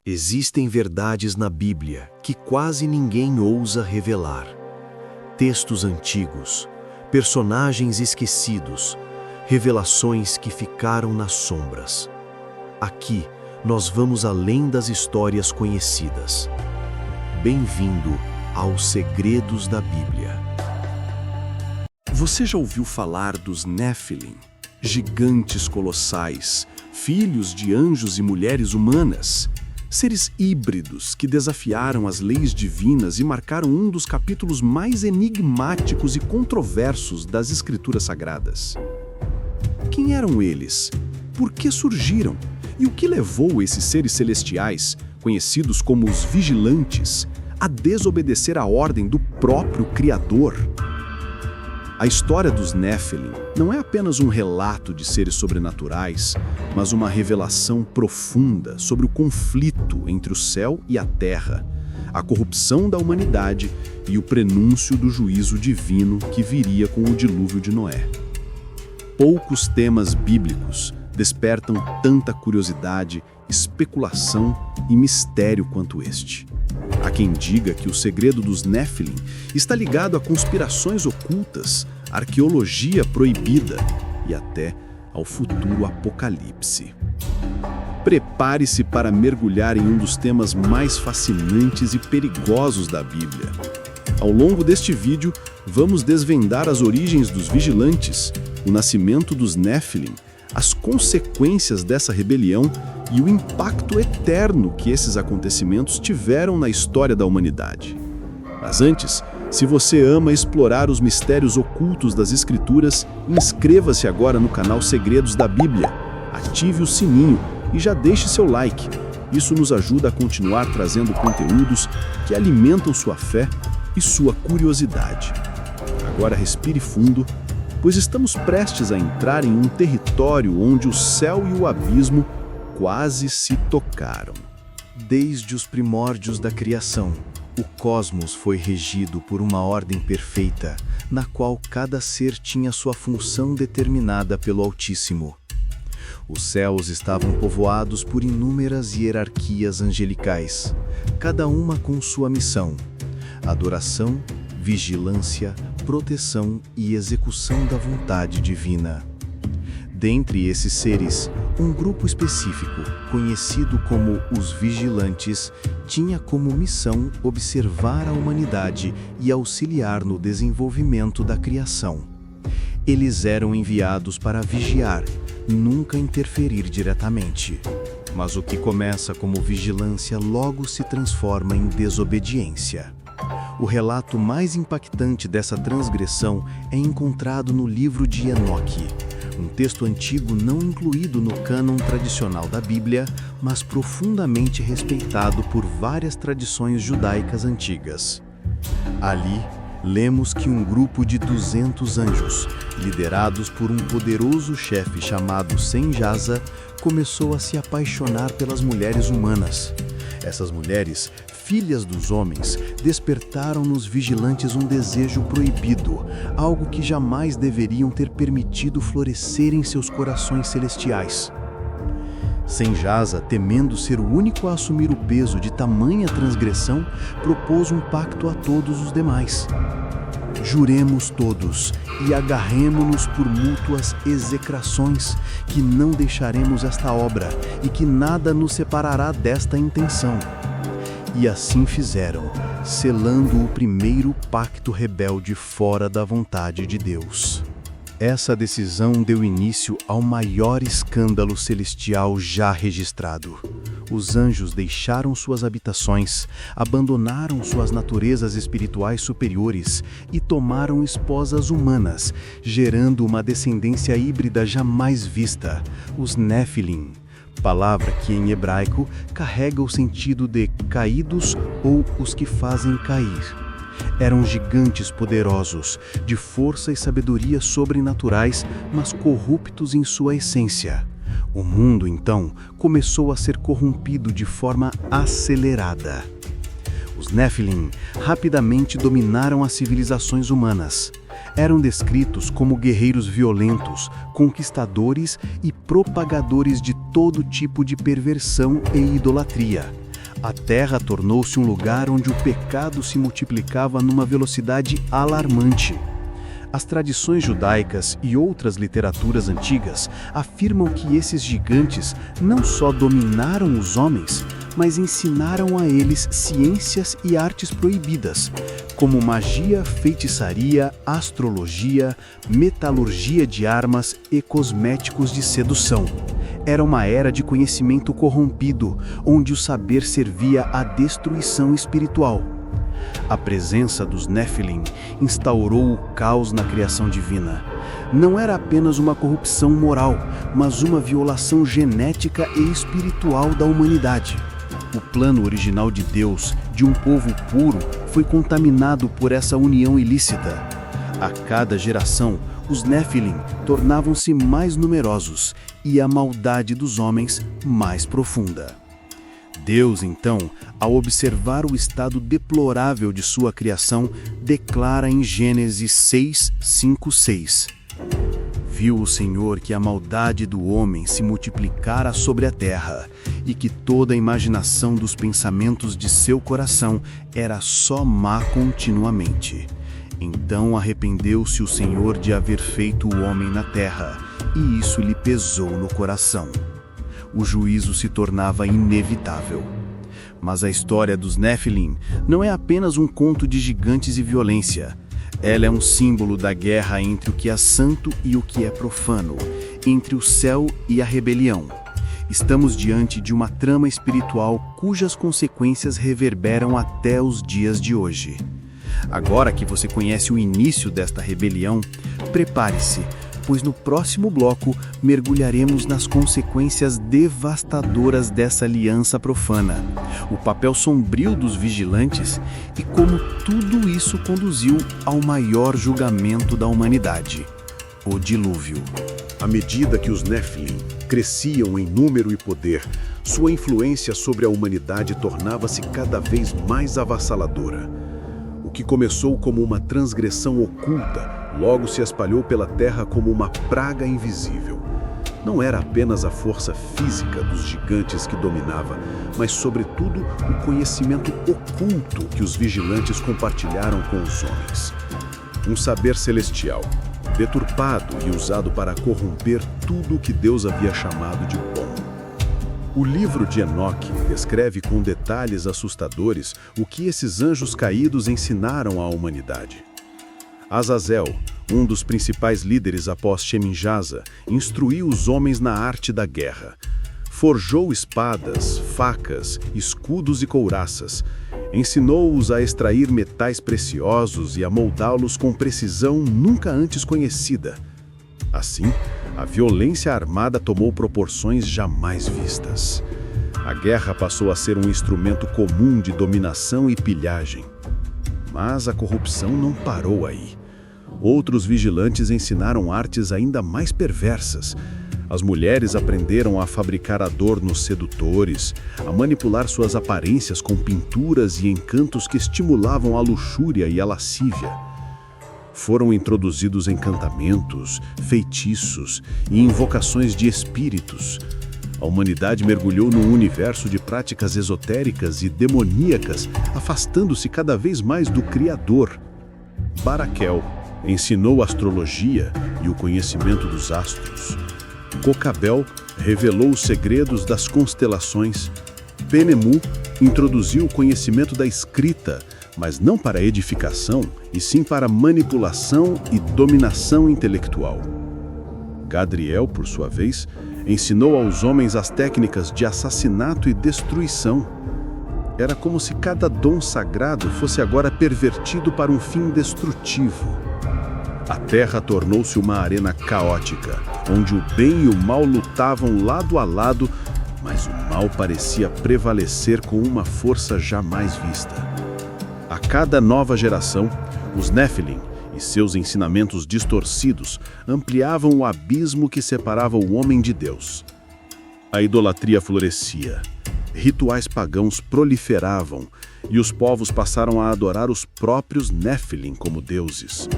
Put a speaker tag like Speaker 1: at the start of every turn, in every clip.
Speaker 1: Existem verdades na Bíblia que quase ninguém ousa revelar. Textos antigos, personagens esquecidos, revelações que ficaram nas sombras. Aqui, nós vamos além das histórias conhecidas. Bem-vindo aos Segredos da Bíblia.
Speaker 2: Você já ouviu falar dos Néfilim? Gigantes colossais, filhos de anjos e mulheres humanas. Seres híbridos que desafiaram as leis divinas e marcaram um dos capítulos mais enigmáticos e controversos das Escrituras Sagradas. Quem eram eles? Por que surgiram? E o que levou esses seres celestiais, conhecidos como os vigilantes, a desobedecer à ordem do próprio Criador? A história dos Néfilim não é apenas um relato de seres sobrenaturais, mas uma revelação profunda sobre o conflito entre o céu e a terra, a corrupção da humanidade e o prenúncio do juízo divino que viria com o dilúvio de Noé. Poucos temas bíblicos despertam tanta curiosidade, especulação e mistério quanto este. Há quem diga que o segredo dos Néfilim está ligado a conspirações ocultas, arqueologia proibida e até ao futuro apocalipse. Prepare-se para mergulhar em um dos temas mais fascinantes e perigosos da Bíblia. Ao longo deste vídeo, vamos desvendar as origens dos vigilantes, o nascimento dos Néfilim, as consequências dessa rebelião e o impacto eterno que esses acontecimentos tiveram na história da humanidade. Mas antes, se você ama explorar os mistérios ocultos das Escrituras, inscreva-se agora no canal Segredos da Bíblia, ative o sininho e já deixe seu like. Isso nos ajuda a continuar trazendo conteúdos que alimentam sua fé e sua curiosidade. Agora respire fundo, pois estamos prestes a entrar em um território onde o céu e o abismo quase se tocaram.
Speaker 1: Desde os primórdios da criação, o cosmos foi regido por uma ordem perfeita, na qual cada ser tinha sua função determinada pelo Altíssimo. Os céus estavam povoados por inúmeras hierarquias angelicais, cada uma com sua missão: adoração, vigilância, proteção e execução da vontade divina. Dentre esses seres, um grupo específico, conhecido como os Vigilantes, tinha como missão observar a humanidade e auxiliar no desenvolvimento da criação. Eles eram enviados para vigiar, nunca interferir diretamente. Mas o que começa como vigilância logo se transforma em desobediência. O relato mais impactante dessa transgressão é encontrado no livro de Enoque, um texto antigo não incluído no cânon tradicional da Bíblia, mas profundamente respeitado por várias tradições judaicas antigas. Ali, lemos que um grupo de 200 anjos, liderados por um poderoso chefe chamado Senjasa, começou a se apaixonar pelas mulheres humanas. Essas mulheres, filhas dos homens, despertaram nos vigilantes um desejo proibido, algo que jamais deveriam ter permitido florescer em seus corações celestiais. Senjasa, temendo ser o único a assumir o peso de tamanha transgressão, propôs um pacto a todos os demais. Juremos todos e agarremo-nos por mútuas execrações, que não deixaremos esta obra e que nada nos separará desta intenção. E assim fizeram, selando o primeiro pacto rebelde fora da vontade de Deus. Essa decisão deu início ao maior escândalo celestial já registrado. Os anjos deixaram suas habitações, abandonaram suas naturezas espirituais superiores e tomaram esposas humanas, gerando uma descendência híbrida jamais vista, os Néfilim, palavra que em hebraico carrega o sentido de caídos ou os que fazem cair. Eram gigantes poderosos, de força e sabedoria sobrenaturais, mas corruptos em sua essência. O mundo, então, começou a ser corrompido de forma acelerada. Os Néfilim rapidamente dominaram as civilizações humanas. Eram descritos como guerreiros violentos, conquistadores e propagadores de todo tipo de perversão e idolatria. A Terra tornou-se um lugar onde o pecado se multiplicava numa velocidade alarmante. As tradições judaicas e outras literaturas antigas afirmam que esses gigantes não só dominaram os homens, mas ensinaram a eles ciências e artes proibidas, como magia, feitiçaria, astrologia, metalurgia de armas e cosméticos de sedução. Era uma era de conhecimento corrompido, onde o saber servia à destruição espiritual. A presença dos Nephilim instaurou o caos na criação divina. Não era apenas uma corrupção moral, mas uma violação genética e espiritual da humanidade. O plano original de Deus, de um povo puro, foi contaminado por essa união ilícita. A cada geração, os Nephilim tornavam-se mais numerosos e a maldade dos homens mais profunda. Deus, então, ao observar o estado deplorável de sua criação, declara em Gênesis 6:5-6: Viu o Senhor que a maldade do homem se multiplicara sobre a terra, e que toda a imaginação dos pensamentos de seu coração era só má continuamente. Então arrependeu-se o Senhor de haver feito o homem na terra, e isso lhe pesou no coração. O juízo se tornava inevitável. Mas a história dos Nephilim não é apenas um conto de gigantes e violência. Ela é um símbolo da guerra entre o que é santo e o que é profano, entre o céu e a rebelião. Estamos diante de uma trama espiritual cujas consequências reverberam até os dias de hoje. Agora que você conhece o início desta rebelião, prepare-se, pois no próximo bloco mergulharemos nas consequências devastadoras dessa aliança profana, o papel sombrio dos vigilantes e como tudo isso conduziu ao maior julgamento da humanidade, o dilúvio.
Speaker 2: À medida que os Nephilim cresciam em número e poder, sua influência sobre a humanidade tornava-se cada vez mais avassaladora. O que começou como uma transgressão oculta, logo se espalhou pela terra como uma praga invisível. Não era apenas a força física dos gigantes que dominava, mas, sobretudo, o conhecimento oculto que os vigilantes compartilharam com os homens. Um saber celestial, deturpado e usado para corromper tudo o que Deus havia chamado de bom. O livro de Enoque descreve com detalhes assustadores o que esses anjos caídos ensinaram à humanidade. Azazel, um dos principais líderes após Shemin-Jaza, instruiu os homens na arte da guerra. Forjou espadas, facas, escudos e couraças. Ensinou-os a extrair metais preciosos e a moldá-los com precisão nunca antes conhecida. Assim, a violência armada tomou proporções jamais vistas. A guerra passou a ser um instrumento comum de dominação e pilhagem. Mas a corrupção não parou aí. Outros vigilantes ensinaram artes ainda mais perversas. As mulheres aprenderam a fabricar adornos sedutores, a manipular suas aparências com pinturas e encantos que estimulavam a luxúria e a lascívia. Foram introduzidos encantamentos, feitiços e invocações de espíritos. A humanidade mergulhou num universo de práticas esotéricas e demoníacas, afastando-se cada vez mais do Criador. Baraquel ensinou astrologia e o conhecimento dos astros. Cocabel revelou os segredos das constelações. Penemu introduziu o conhecimento da escrita, mas não para edificação, e sim para manipulação e dominação intelectual. Gadriel, por sua vez, ensinou aos homens as técnicas de assassinato e destruição. Era como se cada dom sagrado fosse agora pervertido para um fim destrutivo. A Terra tornou-se uma arena caótica, onde o bem e o mal lutavam lado a lado, mas o mal parecia prevalecer com uma força jamais vista. A cada nova geração, os Nephilim e seus ensinamentos distorcidos ampliavam o abismo que separava o homem de Deus. A idolatria florescia, rituais pagãos proliferavam e os povos passaram a adorar os próprios Nephilim como deuses.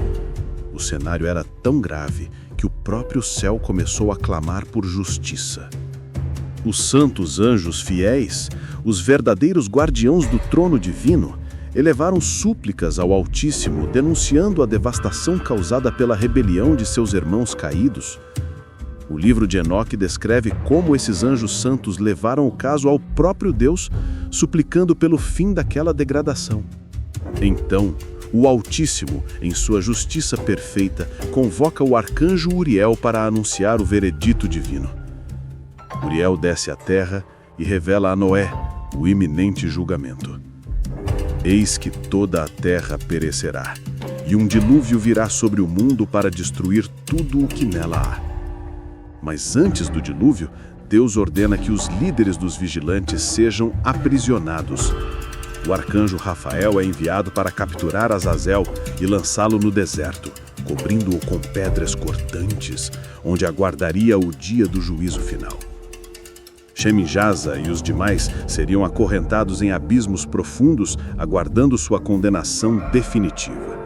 Speaker 2: O cenário era tão grave que o próprio céu começou a clamar por justiça. Os santos anjos fiéis, os verdadeiros guardiãos do trono divino, elevaram súplicas ao Altíssimo, denunciando a devastação causada pela rebelião de seus irmãos caídos. O livro de Enoque descreve como esses anjos santos levaram o caso ao próprio Deus, suplicando pelo fim daquela degradação. Então, o Altíssimo, em sua justiça perfeita, convoca o arcanjo Uriel para anunciar o veredito divino. Uriel desce à terra e revela a Noé o iminente julgamento. Eis que toda a terra perecerá, e um dilúvio virá sobre o mundo para destruir tudo o que nela há. Mas antes do dilúvio, Deus ordena que os líderes dos vigilantes sejam aprisionados. O arcanjo Rafael é enviado para capturar Azazel e lançá-lo no deserto, cobrindo-o com pedras cortantes, onde aguardaria o dia do juízo final. Shemjaza e os demais seriam acorrentados em abismos profundos, aguardando sua condenação definitiva.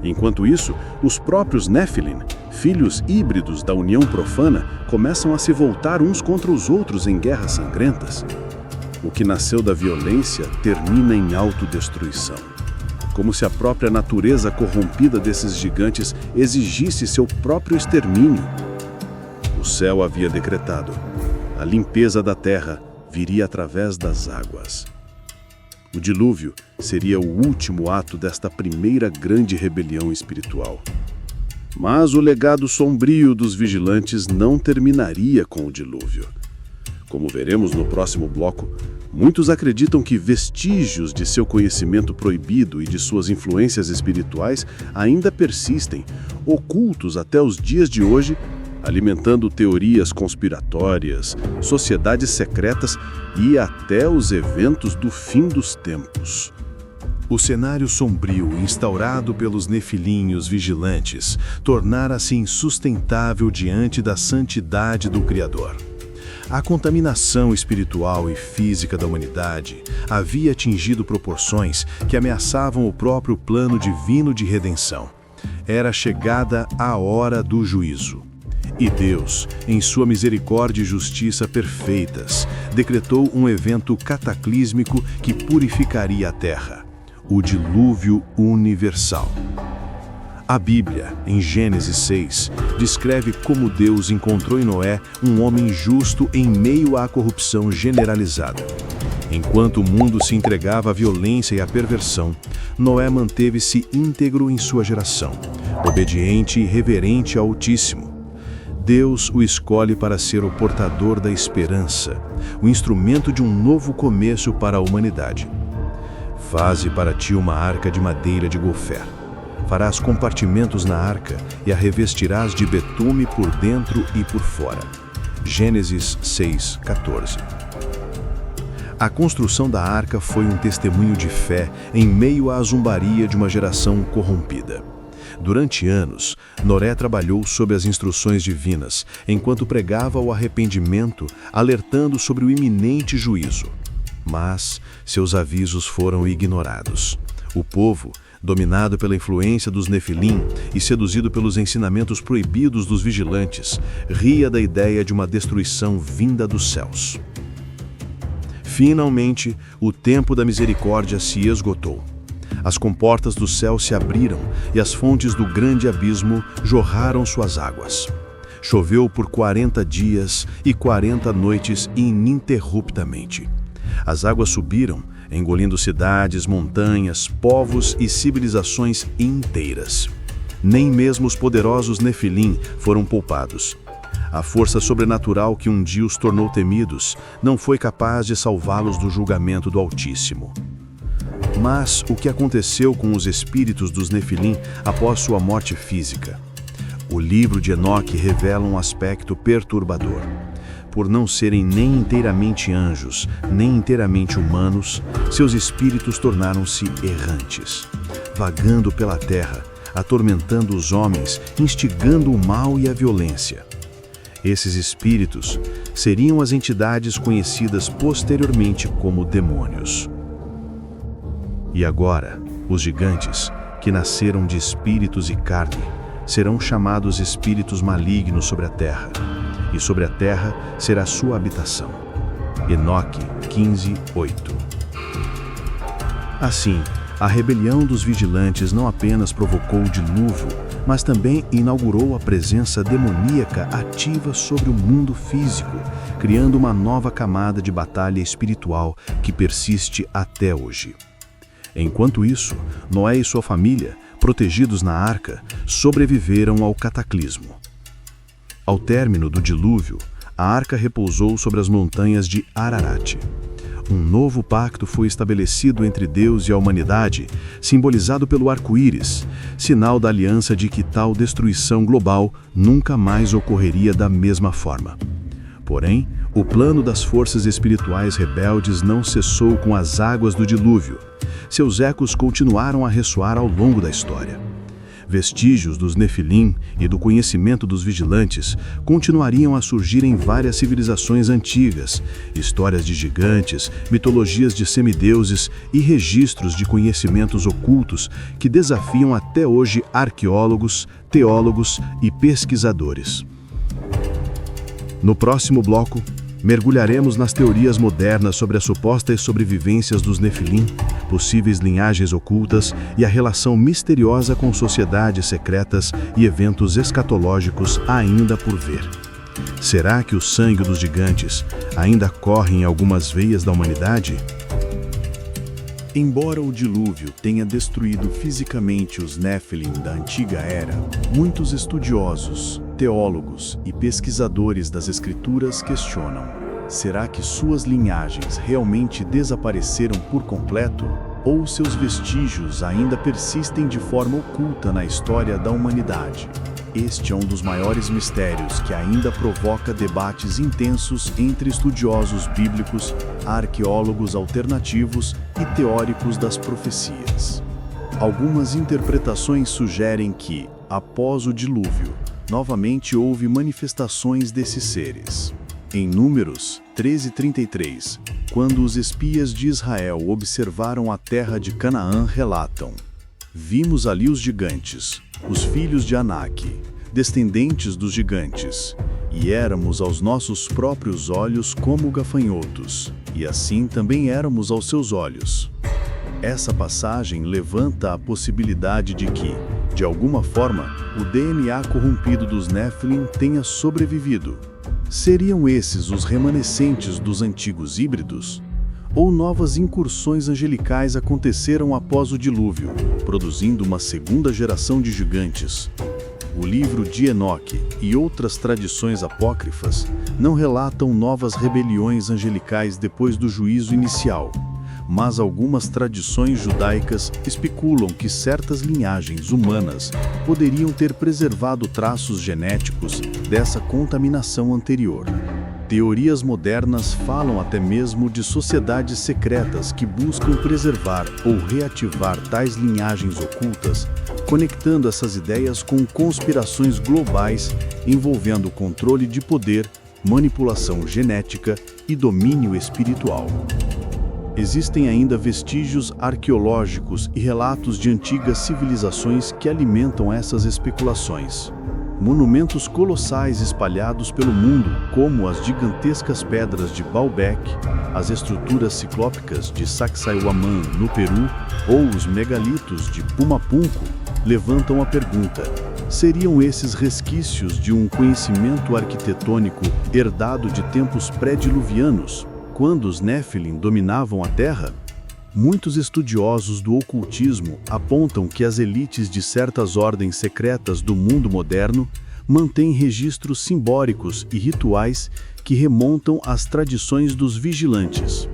Speaker 2: Enquanto isso, os próprios Nephilim, filhos híbridos da união profana, começam a se voltar uns contra os outros em guerras sangrentas. O que nasceu da violência termina em autodestruição, como se a própria natureza corrompida desses gigantes exigisse seu próprio extermínio. O céu havia decretado: a limpeza da terra viria através das águas. O dilúvio seria o último ato desta primeira grande rebelião espiritual. Mas o legado sombrio dos vigilantes não terminaria com o dilúvio. Como veremos no próximo bloco, muitos acreditam que vestígios de seu conhecimento proibido e de suas influências espirituais ainda persistem, ocultos até os dias de hoje, alimentando teorias conspiratórias, sociedades secretas e até os eventos do fim dos tempos.
Speaker 3: O cenário sombrio instaurado pelos nefilim vigilantes tornara-se insustentável diante da santidade do Criador. A contaminação espiritual e física da humanidade havia atingido proporções que ameaçavam o próprio plano divino de redenção. Era chegada a hora do juízo. E Deus, em sua misericórdia e justiça perfeitas, decretou um evento cataclísmico que purificaria a terra: o dilúvio universal. A Bíblia, em Gênesis 6, descreve como Deus encontrou em Noé um homem justo em meio à corrupção generalizada. Enquanto o mundo se entregava à violência e à perversão, Noé manteve-se íntegro em sua geração, obediente e reverente ao Altíssimo. Deus o escolhe para ser o portador da esperança, o instrumento de um novo começo para a humanidade. Faze para ti uma arca de madeira de gofer. Farás compartimentos na arca e a revestirás de betume por dentro e por fora. Gênesis 6:14. A construção da arca foi um testemunho de fé em meio à zombaria de uma geração corrompida. Durante anos, Noé trabalhou sob as instruções divinas, enquanto pregava o arrependimento, alertando sobre o iminente juízo. Mas seus avisos foram ignorados. O povo, dominado pela influência dos nefilim e seduzido pelos ensinamentos proibidos dos vigilantes, ria da ideia de uma destruição vinda dos céus. Finalmente, o tempo da misericórdia se esgotou. As comportas do céu se abriram e as fontes do grande abismo jorraram suas águas. Choveu por 40 dias e 40 noites ininterruptamente. As águas subiram, engolindo cidades, montanhas, povos e civilizações inteiras. Nem mesmo os poderosos nefilim foram poupados. A força sobrenatural que um dia os tornou temidos não foi capaz de salvá-los do julgamento do Altíssimo. Mas o que aconteceu com os espíritos dos nefilim após sua morte física? O livro de Enoque revela um aspecto perturbador. Por não serem nem inteiramente anjos, nem inteiramente humanos, seus espíritos tornaram-se errantes, vagando pela terra, atormentando os homens, instigando o mal e a violência. Esses espíritos seriam as entidades conhecidas posteriormente como demônios. E agora, os gigantes, que nasceram de espíritos e carne, serão chamados espíritos malignos sobre a terra. e sobre a terra será sua habitação. Enoque 15:8. Assim, a rebelião dos vigilantes não apenas provocou o dilúvio, mas também inaugurou a presença demoníaca ativa sobre o mundo físico, criando uma nova camada de batalha espiritual que persiste até hoje. Enquanto isso, Noé e sua família, protegidos na arca, sobreviveram ao cataclismo. Ao término do dilúvio, a arca repousou sobre as montanhas de Ararat. Um novo pacto foi estabelecido entre Deus e a humanidade, simbolizado pelo arco-íris, sinal da aliança de que tal destruição global nunca mais ocorreria da mesma forma. Porém, o plano das forças espirituais rebeldes não cessou com as águas do dilúvio. Seus ecos continuaram a ressoar ao longo da história. Vestígios dos Nefilim e do conhecimento dos vigilantes continuariam a surgir em várias civilizações antigas, histórias de gigantes, mitologias de semideuses e registros de conhecimentos ocultos que desafiam até hoje arqueólogos, teólogos e pesquisadores. No próximo bloco, mergulharemos nas teorias modernas sobre as supostas sobrevivências dos Nefilim, possíveis linhagens ocultas e a relação misteriosa com sociedades secretas e eventos escatológicos ainda por ver. Será que o sangue dos gigantes ainda corre em algumas veias da humanidade?
Speaker 1: Embora o dilúvio tenha destruído fisicamente os Nefilim da antiga era, muitos estudiosos, teólogos e pesquisadores das escrituras questionam: será que suas linhagens realmente desapareceram por completo? Ou seus vestígios ainda persistem de forma oculta na história da humanidade? Este é um dos maiores mistérios que ainda provoca debates intensos entre estudiosos bíblicos, arqueólogos alternativos e teóricos das profecias. Algumas interpretações sugerem que, após o dilúvio, novamente houve manifestações desses seres. Em Números 13:33, quando os espias de Israel observaram a terra de Canaã, relatam: vimos ali os gigantes, os filhos de Anak, descendentes dos gigantes, e éramos aos nossos próprios olhos como gafanhotos, e assim também éramos aos seus olhos. Essa passagem levanta a possibilidade de que, de alguma forma, o DNA corrompido dos Nefilim tenha sobrevivido. Seriam esses os remanescentes dos antigos híbridos? Ou novas incursões angelicais aconteceram após o dilúvio, produzindo uma segunda geração de gigantes? O livro de Enoque e outras tradições apócrifas não relatam novas rebeliões angelicais depois do juízo inicial, mas algumas tradições judaicas especulam que certas linhagens humanas poderiam ter preservado traços genéticos dessa contaminação anterior. Teorias modernas falam até mesmo de sociedades secretas que buscam preservar ou reativar tais linhagens ocultas, conectando essas ideias com conspirações globais envolvendo controle de poder, manipulação genética e domínio espiritual. Existem ainda vestígios arqueológicos e relatos de antigas civilizações que alimentam essas especulações. Monumentos colossais espalhados pelo mundo, como as gigantescas pedras de Baalbek, as estruturas ciclópicas de Sacsayhuamán, no Peru, ou os megalitos de Pumapunku, levantam a pergunta: seriam esses resquícios de um conhecimento arquitetônico herdado de tempos pré-diluvianos, quando os Nefilim dominavam a Terra? Muitos estudiosos do ocultismo apontam que as elites de certas ordens secretas do mundo moderno mantêm registros simbólicos e rituais que remontam às tradições dos vigilantes.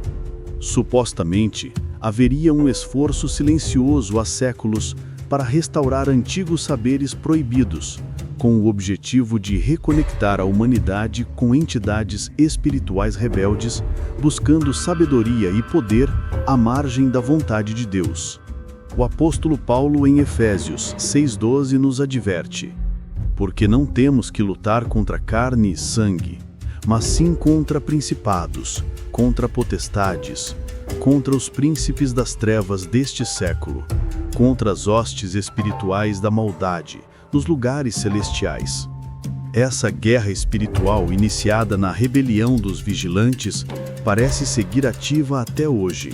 Speaker 1: Supostamente, haveria um esforço silencioso há séculos para restaurar antigos saberes proibidos, com o objetivo de reconectar a humanidade com entidades espirituais rebeldes, buscando sabedoria e poder à margem da vontade de Deus. O apóstolo Paulo, em Efésios 6:12, nos adverte: porque não temos que lutar contra carne e sangue, mas sim contra principados, contra potestades, contra os príncipes das trevas deste século, contra as hostes espirituais da maldade nos lugares celestiais.
Speaker 3: Essa guerra espiritual iniciada na rebelião dos vigilantes parece seguir ativa até hoje,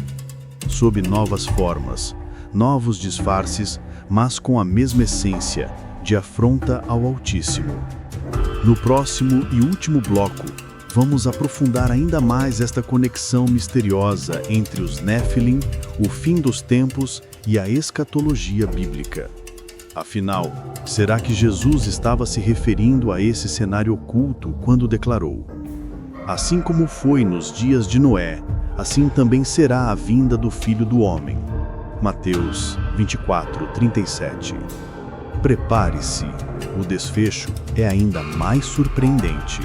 Speaker 3: sob novas formas, novos disfarces, mas com a mesma essência de afronta ao Altíssimo. No próximo e último bloco, vamos aprofundar ainda mais esta conexão misteriosa entre os Néfilim, o fim dos tempos e a escatologia bíblica. Afinal, será que Jesus estava se referindo a esse cenário oculto quando declarou: assim como foi nos dias de Noé, assim também será a vinda do Filho do Homem? Mateus 24:37. Prepare-se, o desfecho é ainda mais surpreendente.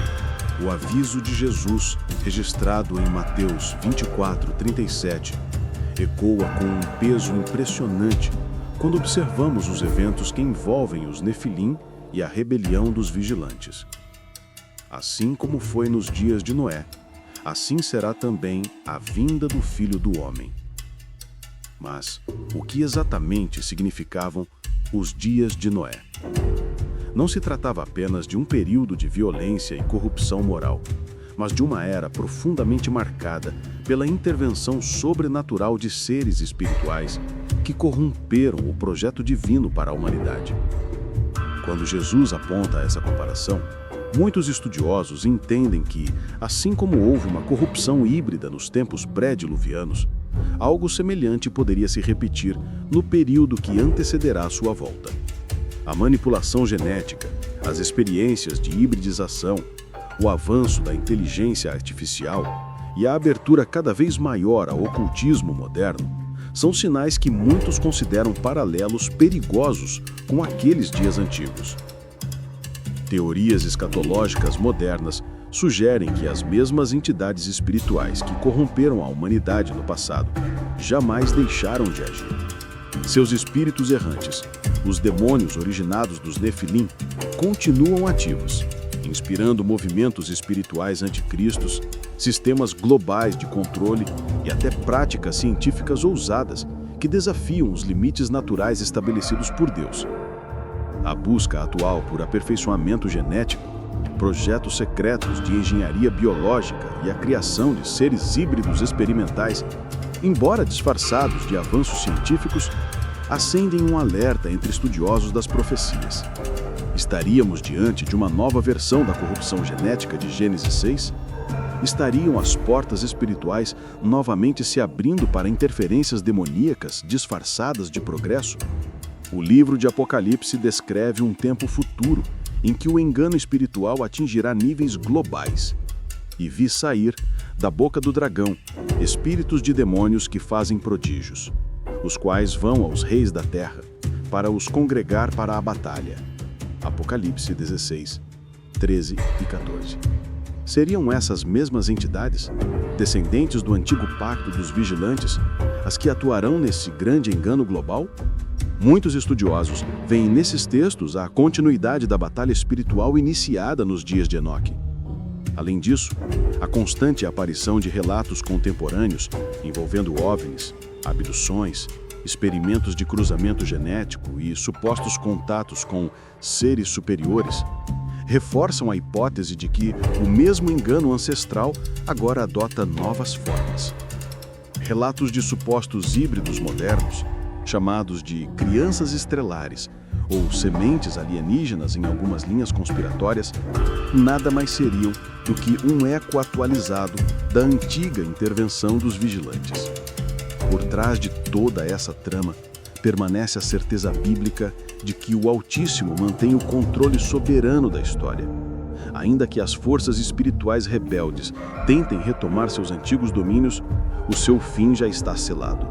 Speaker 2: O aviso de Jesus, registrado em Mateus 24:37, ecoa com um peso impressionante quando observamos os eventos que envolvem os Nefilim e a rebelião dos vigilantes. Assim como foi nos dias de Noé, assim será também a vinda do Filho do Homem. Mas o que exatamente significavam os dias de Noé? Não se tratava apenas de um período de violência e corrupção moral, mas de uma era profundamente marcada pela intervenção sobrenatural de seres espirituais que corromperam o projeto divino para a humanidade. Quando Jesus aponta essa comparação, muitos estudiosos entendem que, assim como houve uma corrupção híbrida nos tempos pré-diluvianos, algo semelhante poderia se repetir no período que antecederá sua volta. A manipulação genética, as experiências de hibridização, o avanço da inteligência artificial e a abertura cada vez maior ao ocultismo moderno são sinais que muitos consideram paralelos perigosos com aqueles dias antigos. Teorias escatológicas modernas sugerem que as mesmas entidades espirituais que corromperam a humanidade no passado jamais deixaram de agir. Seus espíritos errantes, os demônios originados dos Nefilim, continuam ativos, inspirando movimentos espirituais anticristos, sistemas globais de controle e até práticas científicas ousadas que desafiam os limites naturais estabelecidos por Deus. A busca atual por aperfeiçoamento genético, projetos secretos de engenharia biológica e a criação de seres híbridos experimentais, embora disfarçados de avanços científicos, acendem um alerta entre estudiosos das profecias. Estaríamos diante de uma nova versão da corrupção genética de Gênesis 6? Estariam as portas espirituais novamente se abrindo para interferências demoníacas disfarçadas de progresso? O livro de Apocalipse descreve um tempo futuro em que o engano espiritual atingirá níveis globais. E vi sair, da boca do dragão, espíritos de demônios que fazem prodígios, os quais vão aos reis da terra, para os congregar para a batalha. Apocalipse 16, 13 e 14. Seriam essas mesmas entidades, descendentes do antigo pacto dos vigilantes, as que atuarão nesse grande engano global? Muitos estudiosos veem nesses textos a continuidade da batalha espiritual iniciada nos dias de Enoque. Além disso, a constante aparição de relatos contemporâneos envolvendo OVNIs, abduções, experimentos de cruzamento genético e supostos contatos com seres superiores reforçam a hipótese de que o mesmo engano ancestral agora adota novas formas. Relatos de supostos híbridos modernos, chamados de crianças estrelares ou sementes alienígenas em algumas linhas conspiratórias, nada mais seriam do que um eco atualizado da antiga intervenção dos vigilantes. Por trás de toda essa trama, permanece a certeza bíblica de que o Altíssimo mantém o controle soberano da história. Ainda que as forças espirituais rebeldes tentem retomar seus antigos domínios, o seu fim já está selado.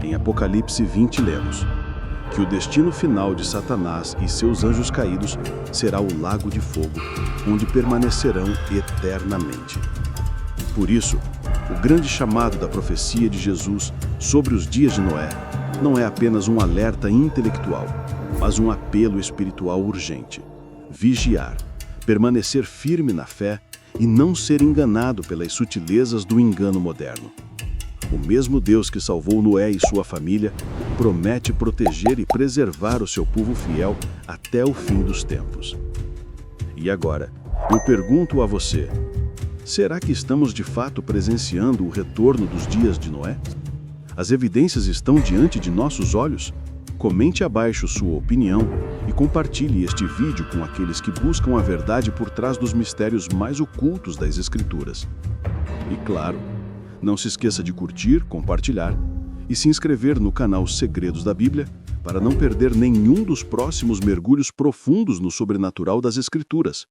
Speaker 2: Em Apocalipse 20 lemos que o destino final de Satanás e seus anjos caídos será o lago de fogo, onde permanecerão eternamente. Por isso, o grande chamado da profecia de Jesus sobre os dias de Noé não é apenas um alerta intelectual, mas um apelo espiritual urgente. Vigiar, permanecer firme na fé e não ser enganado pelas sutilezas do engano moderno. O mesmo Deus que salvou Noé e sua família promete proteger e preservar o seu povo fiel até o fim dos tempos. E agora, eu pergunto a você: será que estamos de fato presenciando o retorno dos dias de Noé? As evidências estão diante de nossos olhos? Comente abaixo sua opinião e compartilhe este vídeo com aqueles que buscam a verdade por trás dos mistérios mais ocultos das Escrituras. E claro, não se esqueça de curtir, compartilhar e se inscrever no canal Segredos da Bíblia para não perder nenhum dos próximos mergulhos profundos no sobrenatural das Escrituras.